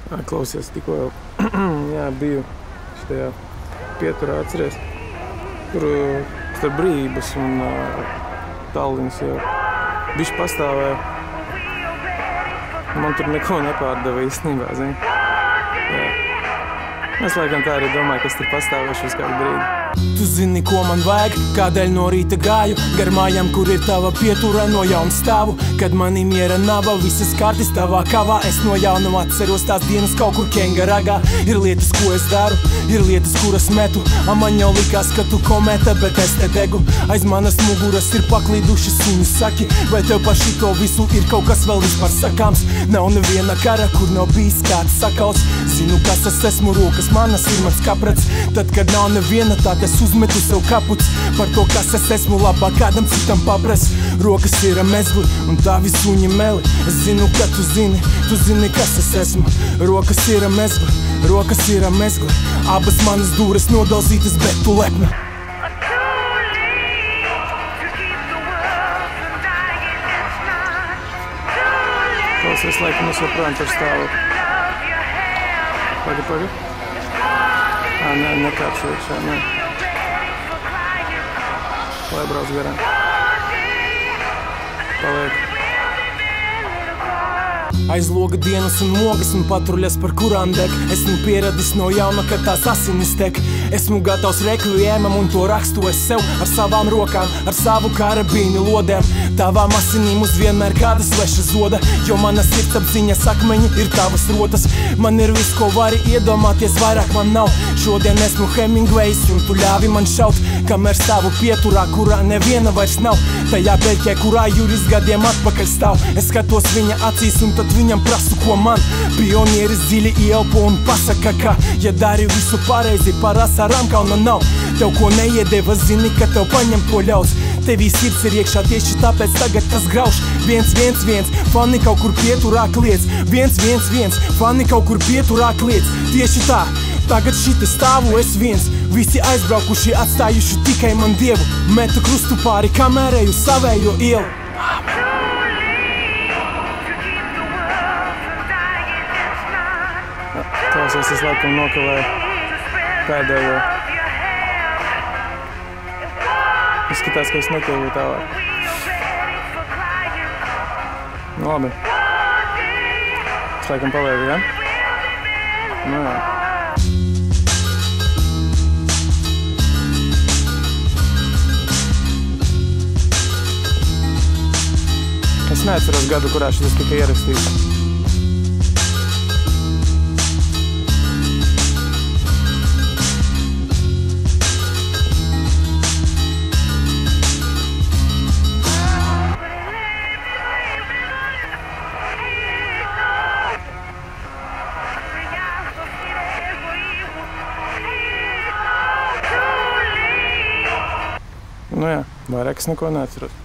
Klausies, tikko jau jā, biju šitajā pieturā, atceries, tur starp Brīvības un Tallinas jau bišķi pastāvēja. Man tur neko nepārdeva īstenībā, zini. Jā. Es laikam tā arī domāju, kas tur pastāvēšu uz kādu brīdi. Tu zini, ko man vajag, kādēļ no rīta gāju gar mājām, kur ir tava pietura, no jauna stāvu. Kad manī miera naba, visas kārtis tavā kavā. Es no jauna atceros tās dienas kaut kur Kengaragā. Ir lietas, ko es daru, ir lietas, kuras metu. Man jau likās, ka tu kometa, bet es te degu. Aiz manas muguras ir paklīdušas suņu saki. Vai tev par šito visu ir kaut kas vēl vispār sakāms? Nav neviena kara, kur nav bijis kāds sakals. Zinu, kas es esmu, rokas manas ir mans kaprats. Tad, kad nav neviena, tad es uzmetu sev kaputs. Par to, kas es esmu, labāk kādam citam papras. Rokas ir mezgli un tavi suņi meli. Es zinu, ka tu zini, kas es esmu. Rokas ir mezgli, rokas ir mezgli. Abas manas dūres nodalzītas, bet tu lepna. Klausies, laikam es joprojām tur stāvu. Pagi. Nē, nekāpšu iekšā, nē. Lai brauc garām. Paliek. Aizloga dienas un mogas un patruļas, par kurām deg. Esmu pieradis no jauna, kad tās asinis tek. Esmu gatavs rekviēmam un to rakstu es sev ar savām rokām, ar savu karabīnu lodēm. Tavām asinīm uz vienmēr kāda sveša zoda, jo mana sirdsapziņas akmeņi ir tavas rotas. Man ir viss, ko vari iedomāties, vairāk man nav. Šodien esmu Hemingvejs un tu ļāvi man šaut, kamēr stāvu pieturā, kurā neviena vairs nav. Tajā beļķē, kurā Juris gadiem atpakaļ stāv. Es skatos viņa acīs un tad viņam prasu, ko man. Pionieris dziļi ieelpo un pasaka, ka ja dari visu pareizi, par asarām kauna nav. Tev ko neiedeva, zini, ka tev paņem to ļaus. Tevī sirds ir iekšā, tieši tāpēc tagad tas grauž. 1-1-1, fani kaut kur pieturā kliedz. 1-1-1, fani kaut kur pieturā kliedz. Tieši tā, tagad šita stāvu es viens. Visi aizbraukuši, atstājuši tikai man Dievu. Metu krustu pāri, kamēr eju savējo ielu. Klausies, es laikam nokavēju pēdējo. Izskatās, ka es netieku tālāk. Nu labi. Es laikam palieku, ja? Nu jā. Es neatceros gadu, kurā šitas tika ierakstīts. Nu jā, vairāk es neko neatceros.